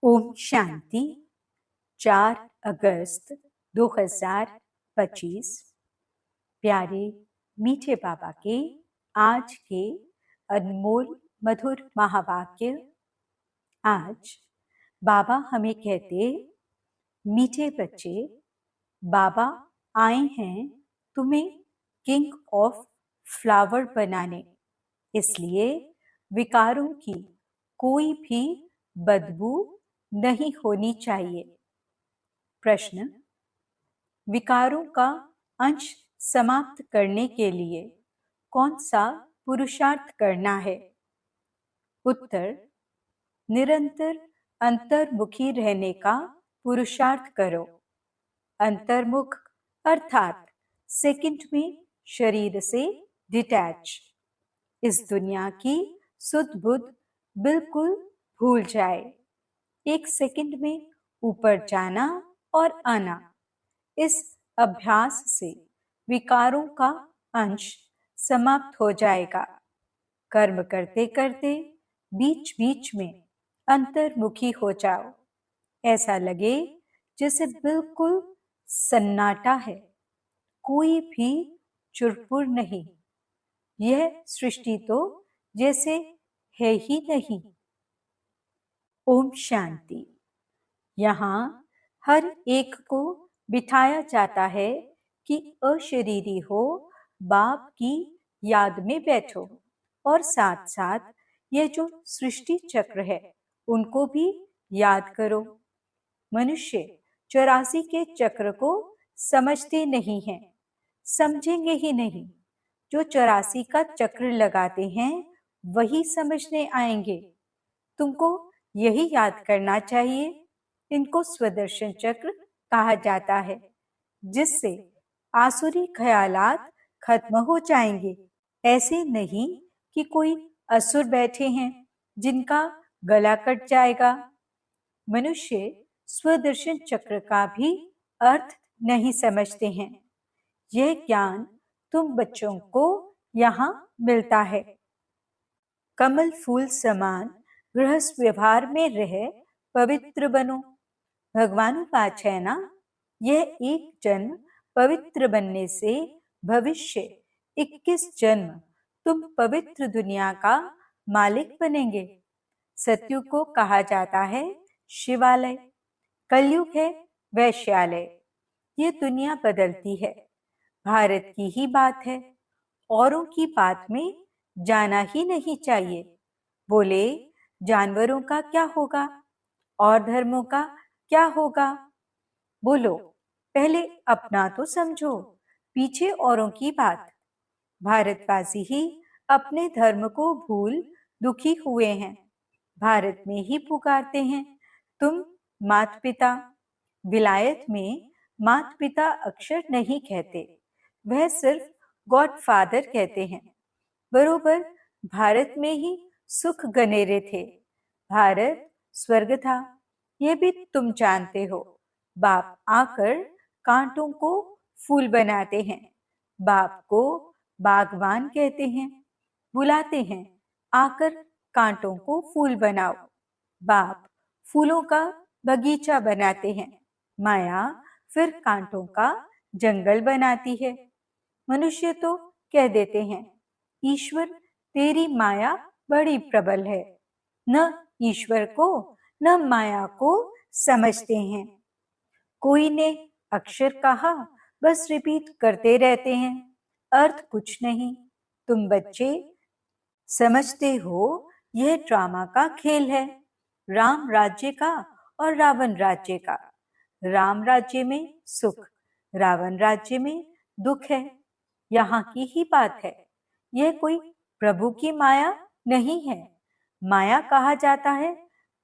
ओम शांति 4 अगस्त 2025। प्यारे मीठे बाबा के आज के अनमोल मधुर महावाक्य। आज बाबा हमें कहते, मीठे बच्चे, बाबा आए हैं तुम्हें किंग ऑफ फ्लावर बनाने, इसलिए विकारों की कोई भी बदबू नहीं होनी चाहिए। प्रश्न: विकारों का अंश समाप्त करने के लिए कौन सा पुरुषार्थ करना है? उत्तर: निरंतर अंतर्मुखी रहने का पुरुषार्थ करो। अंतर्मुख अर्थात सेकंड में शरीर से डिटैच। इस दुनिया की सुध बुध बिल्कुल भूल जाए। 1 सेकंड में ऊपर जाना और आना। इस अभ्यास से विकारों का अंश समाप्त हो जाएगा। कर्म करते करते बीच बीच में अंतर्मुखी हो जाओ। ऐसा लगे जैसे बिल्कुल सन्नाटा है, कोई भी चुरपुर नहीं। यह सृष्टि तो जैसे है ही नहीं। ओम शांति। यहाँ हर एक को बिठाया जाता है कि अशरीरी हो, बाप की याद में बैठो और साथ साथ यह जो सृष्टि चक्र है उनको भी याद करो। मनुष्य 84 के चक्र को समझते नहीं हैं, समझेंगे ही नहीं। जो 84 का चक्र लगाते हैं वही समझने आएंगे। तुमको यही याद करना चाहिए। इनको स्वदर्शन चक्र कहा जाता है, जिससे आसुरी ख्यालात खत्म हो जाएंगे। ऐसे नहीं कि कोई असुर बैठे हैं जिनका गला कट जाएगा। मनुष्य स्वदर्शन चक्र का भी अर्थ नहीं समझते हैं। यह ज्ञान तुम बच्चों को यहाँ मिलता है। कमल फूल समान गृहस्थ व्यवहार में रह पवित्र बनो। भगवान पाठ है ना, यह एक जन्म पवित्र बनने से भविष्य 21 जन्म तुम पवित्र दुनिया का मालिक बनेंगे। सतयुग को कहा जाता है शिवालय, कलयुग है वैश्यालय। ये दुनिया बदलती है। भारत की ही बात है, औरों की बात में जाना ही नहीं चाहिए। बोले जानवरों का क्या होगा और धर्मों का क्या होगा? बोलो पहले अपना तो समझो, पीछे औरों की बात। भारतवासी ही अपने धर्म को भूल दुखी हुए हैं। भारत में ही पुकारते हैं तुम मात पिता। विलायत में मात पिता अक्षर नहीं कहते, वह सिर्फ गॉड फादर कहते हैं। बरोबर भारत में ही सुख गनेरे थे। भारत स्वर्ग था, यह भी तुम जानते हो। बाप आकर कांटों को फूल बनाते हैं। बाप को बागवान कहते हैं, बुलाते हैं आकर कांटों को फूल बनाओ। बाप फूलों का बगीचा बनाते हैं, माया फिर कांटों का जंगल बनाती है। मनुष्य तो कह देते हैं ईश्वर तेरी माया बड़ी प्रबल है। न ईश्वर को न माया को समझते हैं। कोई ने अक्षर कहा, बस रिपीट करते रहते हैं, अर्थ कुछ नहीं। तुम बच्चे समझते हो यह ड्रामा का खेल है, राम राज्य का और रावण राज्य का। राम राज्य में सुख, रावण राज्य में दुख है। यहाँ की ही बात है। यह कोई प्रभु की माया नहीं है। माया कहा जाता है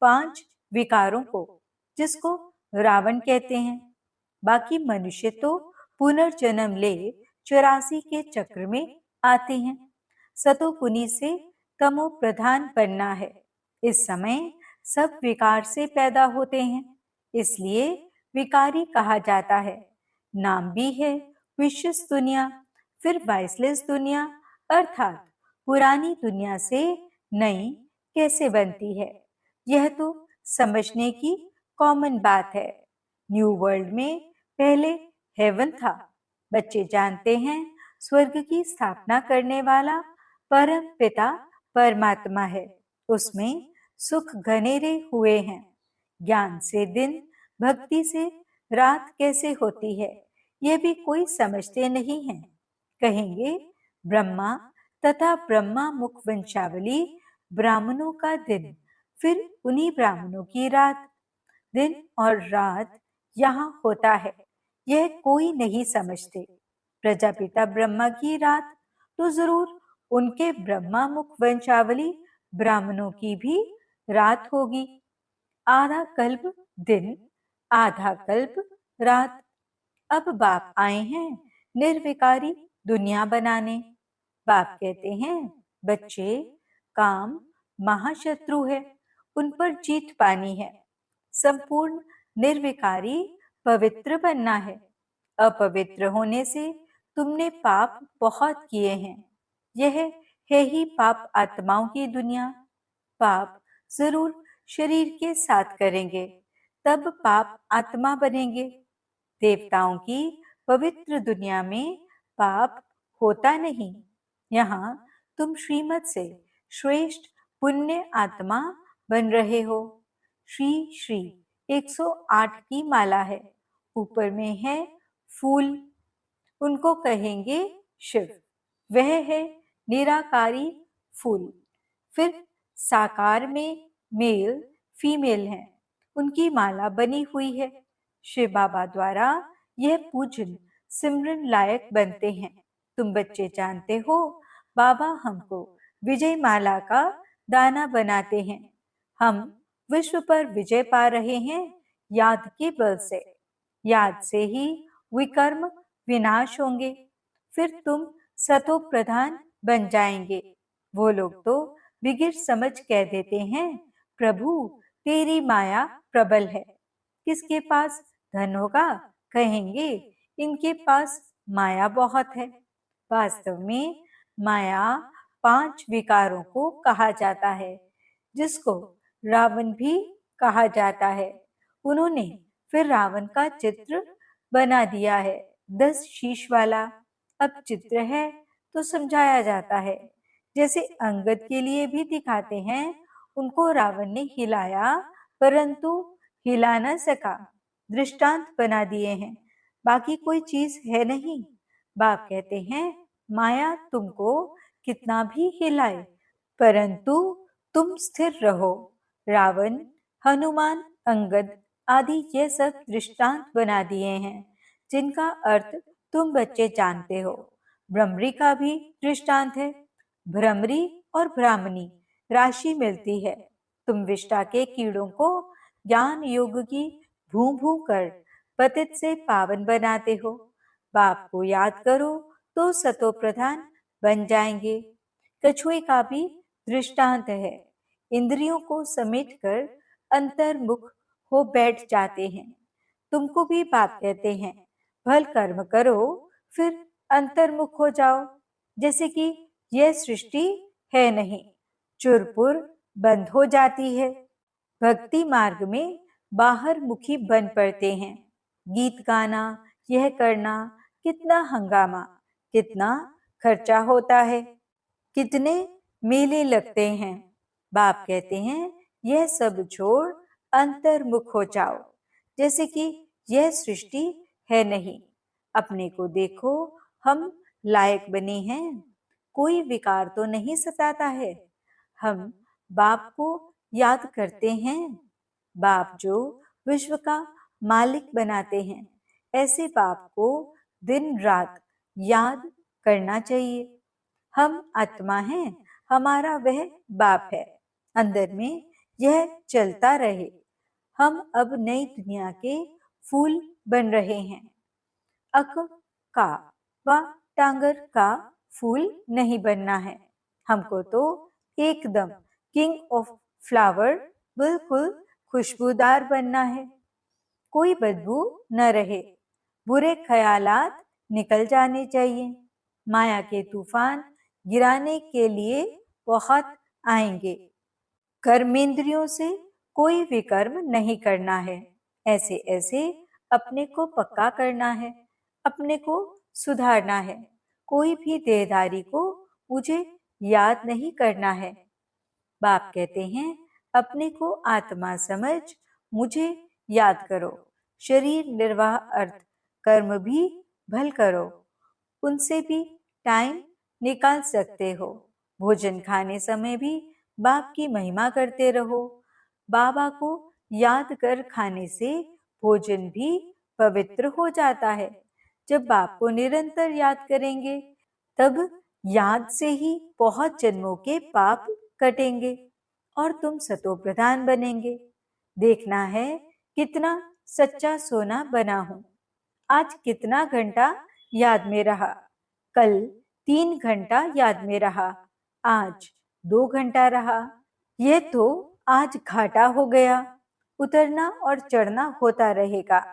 5 विकारों को, जिसको रावण कहते हैं। बाकी मनुष्य तो पुनर्जन्म ले 84 के चक्र में आते हैं। सतो पुनि से तमो प्रधान बनना है। इस समय सब विकार से पैदा होते हैं, इसलिए विकारी कहा जाता है। नाम भी है विशेष दुनिया, फिर वाइसलेस दुनिया, अर्थात पुरानी दुनिया से नई कैसे बनती है। यह तो समझने की कॉमन बात है। न्यू वर्ल्ड में पहले हेवन था। बच्चे जानते हैं स्वर्ग की स्थापना करने वाला परम पिता परमात्मा है। उसमें सुख घनेरे हुए हैं। ज्ञान से दिन, भक्ति से रात कैसे होती है, यह भी कोई समझते नहीं है। कहेंगे ब्रह्मा तथा ब्रह्मा मुख वंशावली ब्राह्मणों का दिन, फिर उन्हीं ब्राह्मणों की रात। दिन और रात यहाँ होता है, यह कोई नहीं समझते। प्रजापिता ब्रह्मा की रात तो जरूर उनके ब्रह्मा मुख वंशावली ब्राह्मणों की भी रात होगी। आधा कल्प दिन, आधा कल्प रात। अब बाप आए हैं निर्विकारी दुनिया बनाने। बाप कहते हैं बच्चे, काम महाशत्रु है, उन पर जीत पानी है। संपूर्ण निर्विकारी पवित्र बनना है। अपवित्र होने से तुमने पाप बहुत किए हैं। यह है ही पाप आत्माओं की दुनिया। पाप जरूर शरीर के साथ करेंगे, तब पाप आत्मा बनेंगे। देवताओं की पवित्र दुनिया में पाप होता नहीं। यहाँ तुम श्रीमत से श्रेष्ठ पुण्य आत्मा बन रहे हो। श्री श्री 108 की माला है। ऊपर में है फूल, उनको कहेंगे शिव। वह है निराकारी फूल। फिर साकार में मेल फीमेल हैं, उनकी माला बनी हुई है। शिव बाबा द्वारा यह पूजन सिमरन लायक बनते हैं। तुम बच्चे जानते हो बाबा हमको विजय माला का दाना बनाते हैं। हम विश्व पर विजय पा रहे हैं याद के बल से। याद से ही विकर्म विनाश होंगे। फिर तुम सतो प्रधान बन जाएंगे। वो लोग तो बिगिर समझ कह देते हैं प्रभु तेरी माया प्रबल है। किसके पास धन होगा, कहेंगे इनके पास माया बहुत है। वास्तव में माया 5 विकारों को कहा जाता है, जिसको रावण भी कहा जाता है। उन्होंने फिर रावण का चित्र बना दिया है 10 शीश वाला। अब चित्र है तो समझाया जाता है। जैसे अंगद के लिए भी दिखाते हैं, उनको रावण ने हिलाया परंतु हिला न सका, दृष्टांत बना दिए हैं। बाकी कोई चीज है नहीं। बाप कहते हैं माया तुमको कितना भी हिलाए परंतु तुम स्थिर रहो। रावण, हनुमान, अंगद आदि ये सब दृष्टांत बना दिए हैं, जिनका अर्थ तुम बच्चे जानते हो। भ्रमरी का भी दृष्टांत है। भ्रमरी और ब्राह्मणी राशि मिलती है। तुम विष्टा के कीड़ों को ज्ञान योग की भू भू कर पतित से पावन बनाते हो। बाप को याद करो तो सतो प्रधान बन जाएंगे। कछुए का भी दृष्टांत है। इंद्रियों को समेटकर अंतर्मुख हो बैठ जाते हैं। तुमको भी बाप कहते हैं भल कर्म करो फिर अंतर्मुख हो जाओ। जैसे कि यह सृष्टि है नहीं, चुरपुर बंद हो जाती है। भक्ति मार्ग में बाहर मुखी बन पड़ते हैं। गीत गाना, यह करना, कितना हंगामा, कितना खर्चा होता है, कितने मेले लगते हैं। बाप कहते हैं यह सब छोड़ अंतर्मुख हो जाओ। जैसे कि यह सृष्टि है नहीं। अपने को देखो, हम लायक बने हैं। कोई विकार तो नहीं सताता है। हम बाप को याद करते हैं। बाप जो विश्व का मालिक बनाते हैं, ऐसे बाप को दिन रात याद करना चाहिए। हम आत्मा हैं, हमारा वह बाप है। अंदर में यह चलता रहे। हम अब नई दुनिया के फूल बन रहे हैं। अक का व टांगर का फूल नहीं बनना है। हमको तो एकदम किंग ऑफ फ्लावर, बिल्कुल खुशबूदार बनना है। कोई बदबू न रहे। बुरे ख्यालात निकल जाने चाहिए। माया के तूफान गिराने के लिए बहुत आएंगे। कर्मेंद्रियों से कोई विकर्म नहीं करना है। ऐसे ऐसे अपने को पक्का करना है, अपने को सुधारना है। कोई भी देहधारी को मुझे याद नहीं करना है। बाप कहते हैं अपने को आत्मा समझ मुझे याद करो। शरीर निर्वाह अर्थ कर्म भी भल करो, उनसे भी टाइम निकाल सकते हो। भोजन खाने समय भी बाप की महिमा करते रहो। बाबा को याद कर खाने से भोजन भी पवित्र हो जाता है। जब बाप को निरंतर याद करेंगे तब याद से ही बहुत जन्मों के पाप कटेंगे और तुम सतो प्रधान बनेंगे। देखना है कितना सच्चा सोना बना हूं। आज कितना घंटा याद में रहा, कल 3 घंटा याद में रहा, आज 2 घंटा रहा। यह तो आज घाटा हो गया। उतरना और चढ़ना होता रहेगा।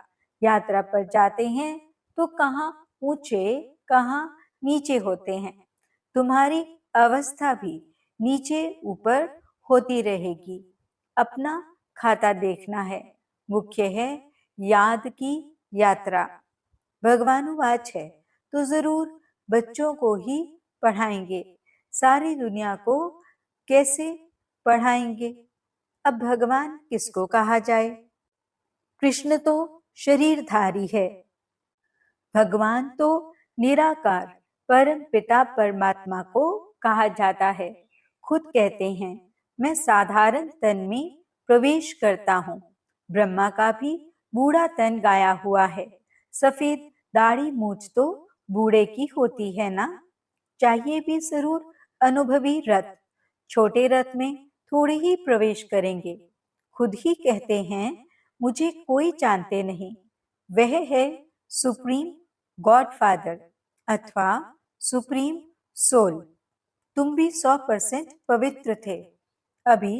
यात्रा पर जाते हैं तो कहाँ ऊंचे कहाँ नीचे होते हैं। तुम्हारी अवस्था भी नीचे ऊपर होती रहेगी। अपना खाता देखना है। मुख्य है याद की यात्रा। भगवानुवाच है तो जरूर बच्चों को ही पढ़ाएंगे, सारी दुनिया को कैसे पढ़ाएंगे। अब भगवान किसको कहा जाए? कृष्ण तो शरीरधारी है। भगवान तो निराकार परम पिता परमात्मा को कहा जाता है। खुद कहते हैं मैं साधारण तन में प्रवेश करता हूँ। ब्रह्मा का भी बूढ़ा तन गाया हुआ है। सफेद दाढ़ी मूछ तो बूढ़े की होती है ना। चाहिए भी जरूर अनुभवी रथ। छोटे रथ में थोड़े ही प्रवेश करेंगे। खुद ही कहते हैं मुझे कोई जानते नहीं। वह है सुप्रीम गॉडफादर अथवा सुप्रीम सोल। तुम भी 100% पवित्र थे, अभी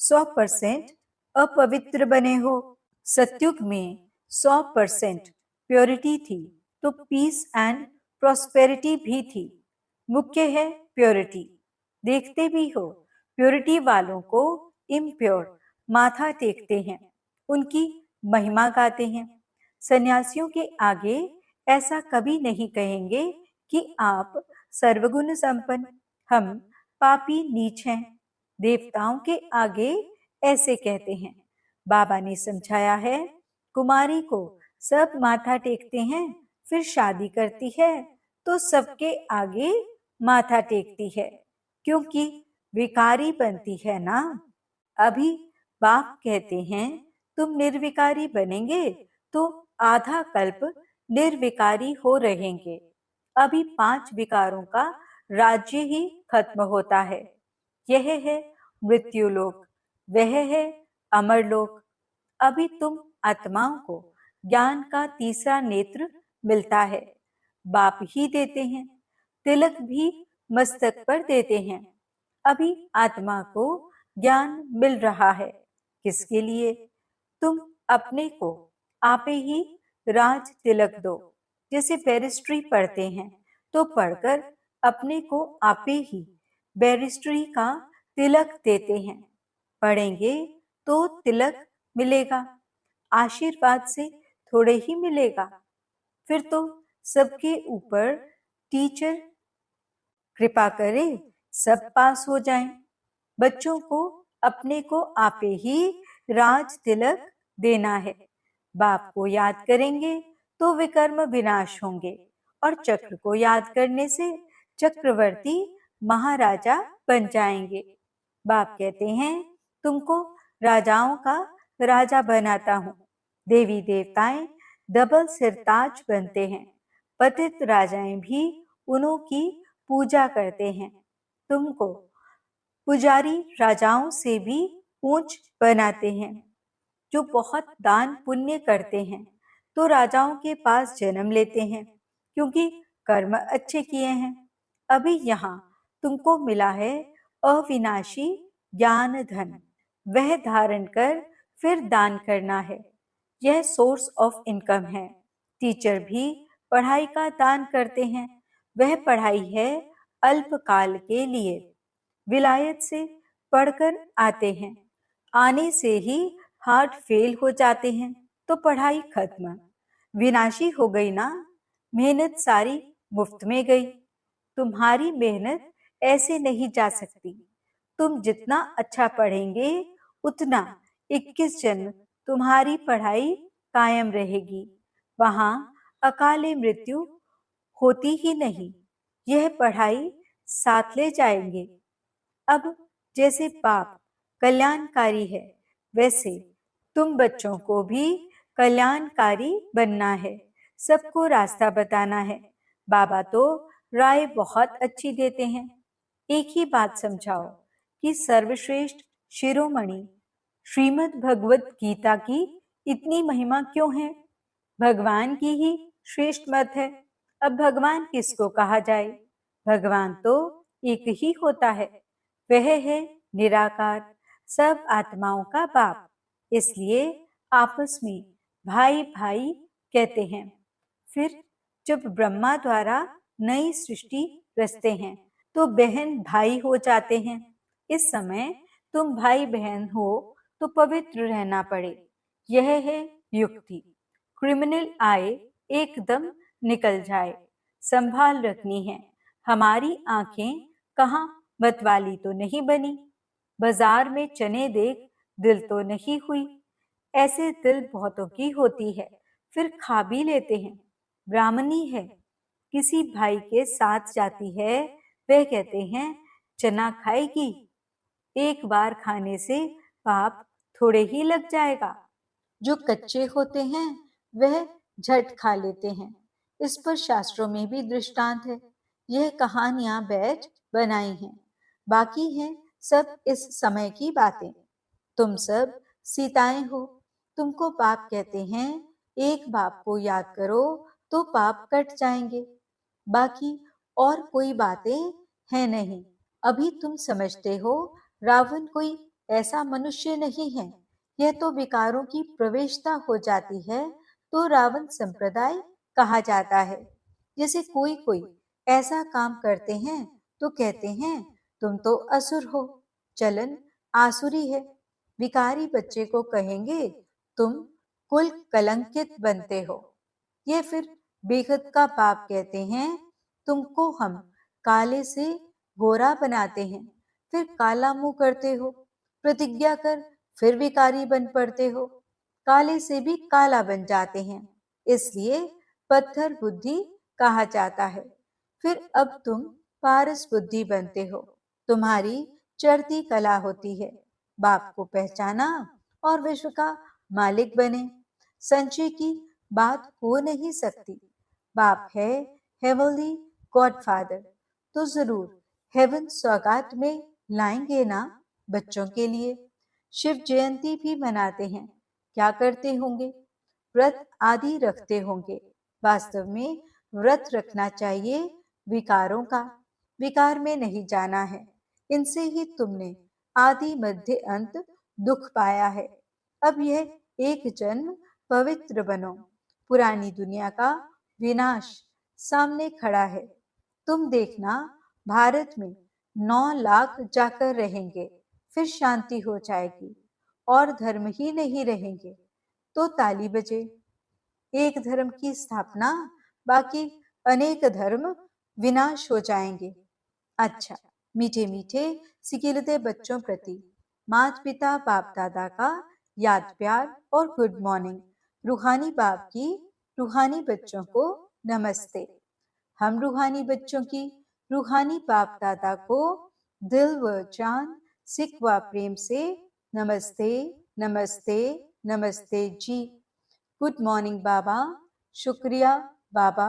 100% अपवित्र बने हो। सत्युग में 100% प्योरिटी थी तो पीस एंड प्रॉस्पेरिटी भी थी। मुख्य है प्योरिटी। देखते भी हो प्योरिटी वालों को इम्प्योर माथा टेकते हैं, उनकी महिमा गाते हैं। सन्यासियों के आगे ऐसा कभी नहीं कहेंगे कि आप सर्वगुण संपन्न, हम पापी नीच हैं। देवताओं के आगे ऐसे कहते हैं। बाबा ने समझाया है कुमारी को सब माथा टेकते हैं, फिर शादी करती है तो सबके आगे माथा टेकती है, क्योंकि विकारी बनती है ना। अभी बाप कहते हैं तुम निर्विकारी बनेंगे तो आधा कल्प निर्विकारी हो रहेंगे। अभी 5 विकारों का राज्य ही खत्म होता है। यह है मृत्युलोक, वह है अमरलोक। अभी तुम आत्माओं को ज्ञान का तीसरा नेत्र मिलता है। बाप ही देते हैं। तिलक भी मस्तक पर देते हैं। अभी आत्मा को ज्ञान मिल रहा है। किसके लिए? तुम अपने को आपे ही राज तिलक दो। जैसे बैरिस्ट्री पढ़ते हैं तो पढ़कर अपने को आपे ही बैरिस्ट्री का तिलक देते हैं। पढ़ेंगे तो तिलक मिलेगा, आशीर्वाद से थोड़े ही मिलेगा। फिर तो सबके ऊपर टीचर कृपा करे सब पास हो जाएं। बच्चों को अपने को आपे ही राज तिलक देना है। बाप को याद करेंगे तो विकर्म विनाश होंगे और चक्र को याद करने से चक्रवर्ती महाराजा बन जाएंगे। बाप कहते हैं तुमको राजाओं का राजा बनाता हूँ। देवी देवताएं डबल सिरताज बनते हैं। पतित राजाएं भी उन्हों की पूजा करते हैं। तुमको पुजारी राजाओं से भी ऊंच बनाते हैं। जो बहुत दान पुण्य करते हैं तो राजाओं के पास जन्म लेते हैं, क्योंकि कर्म अच्छे किए हैं। अभी यहाँ तुमको मिला है अविनाशी ज्ञान धन। वह धारण कर फिर दान करना है। यह सोर्स ऑफ इनकम है। टीचर भी पढ़ाई का दान करते हैं। वह पढ़ाई है अल्पकाल के लिए। विलायत से पढ़कर आते हैं। आने से ही हार्ट फेल हो जाते हैं तो पढ़ाई खत्म, विनाशी हो गई ना, मेहनत सारी मुफ्त में गई। तुम्हारी मेहनत ऐसे नहीं जा सकती। तुम जितना अच्छा पढ़ेंगे उतना 21 जन्म तुम्हारी पढ़ाई कायम रहेगी। वहां अकाले मृत्यु होती ही नहीं, यह पढ़ाई साथ ले जाएंगे। अब जैसे बाप कल्याणकारी है, वैसे तुम बच्चों को भी कल्याणकारी बनना है, सबको रास्ता बताना है। बाबा तो राय बहुत अच्छी देते हैं। एक ही बात समझाओ कि सर्वश्रेष्ठ शिरोमणि श्रीमद् भगवत गीता की इतनी महिमा क्यों है? भगवान की ही श्रेष्ठ मत है। अब भगवान किसको कहा जाए? भगवान तो एक ही होता है, वह है निराकार, सब आत्माओं का बाप। इसलिए आपस में भाई भाई कहते हैं। फिर जब ब्रह्मा द्वारा नई सृष्टि रचते हैं तो बहन भाई हो जाते हैं। इस समय तुम भाई बहन हो तो पवित्र रहना पड़े, यह है युक्ति। क्रिमिनल आए एकदम निकल जाए, संभाल रखनी है। हमारी आंखें कहाँ मतवाली तो नहीं बनी, बाजार में चने देख दिल तो नहीं हुई। ऐसे दिल बहुतों की होती है, फिर खा भी लेते हैं। ब्राह्मणी है, किसी भाई के साथ जाती है, वह कहते हैं चना खाएगी, एक बार खाने से पाप थोड़े ही लग जाएगा। जो कच्चे होते हैं वह झट खा लेते हैं। इस पर शास्त्रों में भी दृष्टांत है। यह कहानियां बैठ बनाई हैं, बाकी हैं सब इस समय की बातें। तुम सब सीताएं हो, तुमको बाप कहते हैं। एक बाप को याद करो तो पाप कट जाएंगे। बाकी और कोई बातें हैं नहीं। अभी तुम समझते हो रावण कोई ऐसा मनुष्य नहीं है। यह तो विकारों की प्रवेशता हो जाती है तो रावण संप्रदाय कहा जाता है। जैसे कोई कोई ऐसा काम करते हैं तो कहते हैं तुम तो असुर हो, चलन आसुरी है। विकारी बच्चे को कहेंगे तुम कुल कलंकित बनते हो। ये फिर बेखत का पाप कहते हैं। तुमको हम काले से गोरा बनाते हैं, फिर काला मुंह करते हो। प्रतिज्ञा कर फिर विकारी बन पड़ते हो, काले से भी काला बन जाते हैं। इसलिए पत्थर बुद्धि कहा जाता है। फिर अब तुम पारस बुद्धि बनते हो। तुम्हारी चढ़ती कला होती है। बाप को पहचाना और विश्व का मालिक बने। संचय की बात हो नहीं सकती। बाप है हेवनली गॉडफादर, तो जरूर हेवन सौगात में लाएंगे ना बच्चों के लिए। शिव जयंती भी मनाते हैं, क्या करते होंगे? व्रत आदि रखते होंगे। वास्तव में व्रत रखना चाहिए विकारों का, विकार में नहीं जाना है। इनसे ही तुमने आदि मध्य अंत दुख पाया है। अब यह एक जन्म पवित्र बनो। पुरानी दुनिया का विनाश सामने खड़ा है। तुम देखना भारत में 9 लाख जाकर रहेंगे, फिर शांति हो जाएगी और धर्म ही नहीं रहेंगे। तो ताली बजे, एक धर्म की स्थापना, बाकी अनेक धर्म विनाश हो जाएंगे। अच्छा, मीठे मीठे सिकिलते बच्चों प्रति माता पिता बाप दादा का याद प्यार और गुड मॉर्निंग। रूहानी बाप की रूहानी बच्चों को नमस्ते। हम रूहानी बच्चों की रूहानी बाप दादा को दिल व जान सिख व प्रेम से नमस्ते नमस्ते नमस्ते जी। गुड मॉर्निंग बाबा। शुक्रिया बाबा।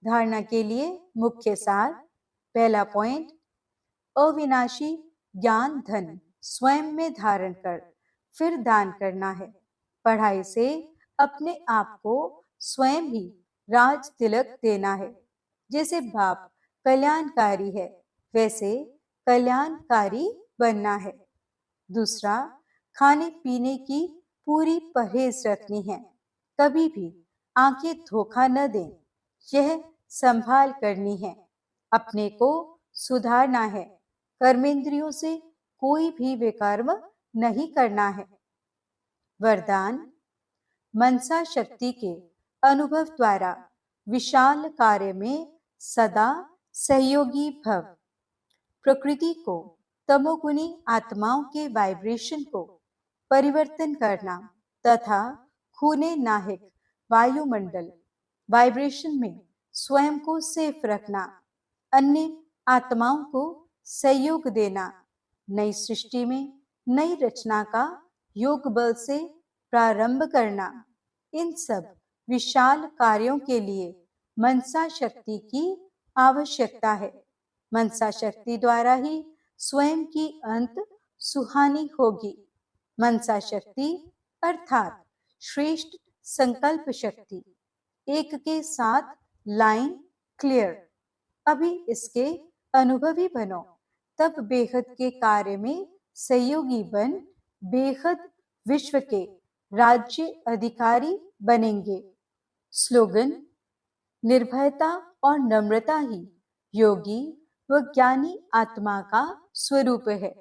धारणा के लिए मुख्य सार। पहला पॉइंट, अविनाशी ज्ञान धन स्वयं में धारण कर फिर दान करना है। पढ़ाई से अपने आप को स्वयं ही राज तिलक देना है। जैसे बाप कल्याणकारी है, वैसे कल्याणकारी बनना है। दूसरा, खाने पीने की पूरी परहेज रखनी है। कभी भी आंखें धोखा न दें, यह संभाल करनी है। अपने को सुधारना है। कर्मेंद्रियों से कोई भी विकर्म नहीं करना है। वरदान: मनसा शक्ति के अनुभव द्वारा विशाल कार्य में सदा सहयोगी भव। प्रकृति को, तमोगुणी आत्माओं के वाइब्रेशन को परिवर्तन करना तथा खूने नाहिक वायुमंडल वाइब्रेशन में स्वयं को सेफ रखना, अन्य आत्माओं को सहयोग देना, नई सृष्टि में नई रचना का योग बल से प्रारंभ करना, इन सब विशाल कार्यों के लिए मनसा शक्ति की आवश्यकता है। मनसा शक्ति द्वारा ही स्वयं की अंत सुहानी होगी। मनसा शक्ति अर्थात श्रेष्ठ संकल्प शक्ति। एक के साथ लाइन क्लियर। अभी इसके अनुभवी बनो, तब बेहद के कार्य में सहयोगी बन बेहद विश्व के राज्य अधिकारी बनेंगे। स्लोगन: निर्भयता और नम्रता ही योगी व ज्ञानी आत्मा का स्वरूप है।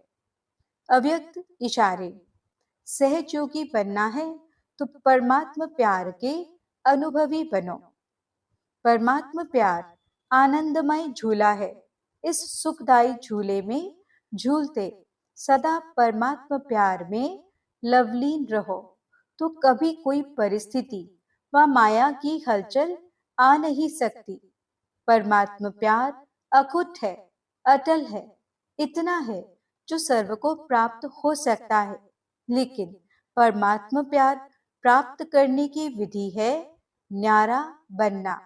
अव्यक्त इशारे: सहयोगी बनना है तो परमात्मा प्यार के अनुभवी बनो। परमात्मा प्यार आनंदमय झूला है। इस सुखदायी झूले में झूलते सदा परमात्मा प्यार में लवलीन रहो, तो कभी कोई परिस्थिति व माया की हलचल आ नहीं सकती। परमात्मा प्यार अकुट है, अटल है, इतना है जो सर्व को प्राप्त हो सकता है। लेकिन परमात्मा प्यार प्राप्त करने की विधि है न्यारा बनना।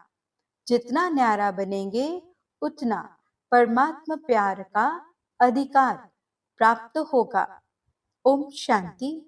जितना न्यारा बनेंगे उतना परमात्मा प्यार का अधिकार प्राप्त होगा। ओम शांति।